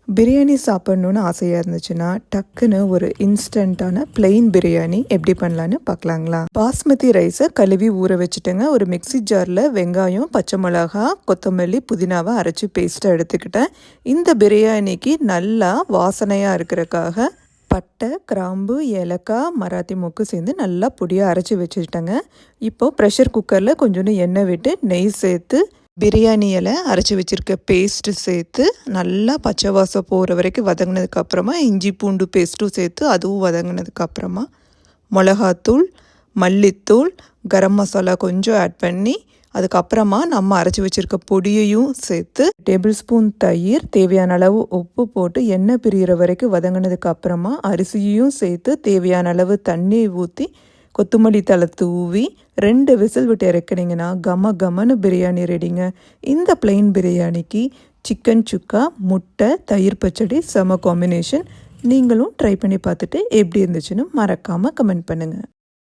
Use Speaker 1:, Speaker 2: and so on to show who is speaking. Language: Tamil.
Speaker 1: பிரியாணி சாப்பிட்ணுன்னு ஆசையாக இருந்துச்சுன்னா டக்குன்னு ஒரு இன்ஸ்டண்ட்டான பிளெயின் பிரியாணி எப்படி பண்ணலான்னு பார்க்கலாங்களா. பாஸ்மதி ரைஸை கழுவி ஊற வச்சுட்டேங்க. ஒரு மிக்சி ஜாரில் வெங்காயம், பச்சை மிளகா, கொத்தமல்லி, புதினாவை அரைச்சி பேஸ்ட்டாக எடுத்துக்கிட்டேன். இந்த பிரியாணிக்கு நல்லா வாசனையாக இருக்கிறக்காக பட்டை, கிராம்பு, ஏலக்காய், மராத்தி மொக்கு சேர்ந்து நல்லா பொடியாக அரைச்சி வச்சுக்கிட்டேங்க. இப்போது ப்ரெஷர் குக்கரில் கொஞ்சோண்டு எண்ணெய் விட்டு நெய் சேர்த்து பிரியாணி இலை அரைச்சி வச்சுருக்க பேஸ்ட்டு சேர்த்து நல்லா பச்சை வாசம் போகிற வரைக்கும் வதங்கினதுக்கப்புறமா இஞ்சி பூண்டு பேஸ்ட்டும் சேர்த்து அதுவும் வதங்கினதுக்கப்புறமா மிளகாத்தூள், மல்லித்தூள், கரம் மசாலா கொஞ்சம் ஆட் பண்ணி அதுக்கப்புறமா நம்ம அரைச்சி வச்சுருக்க பொடியையும் சேர்த்து டேபிள் ஸ்பூன் தயிர், தேவையான அளவு உப்பு போட்டு எண்ணெய் பிரிகிற வரைக்கும் வதங்கினதுக்கப்புறமா அரிசியையும் சேர்த்து தேவையான அளவு தண்ணி ஊற்றி கொத்தமல்லி தழை தூவி 2 விசில் விட்டு இறக்குனீங்கன்னா கம கமன்னு பிரியாணி ரெடிங்க. இந்த பிளெயின் பிரியாணிக்கு சிக்கன் சுக்கா, முட்டை, தயிர் பச்சடி செம காம்பினேஷன். நீங்களும் ட்ரை பண்ணி பார்த்துட்டு எப்படி இருந்துச்சுன்னு மறக்காமல் கமெண்ட் பண்ணுங்கள்.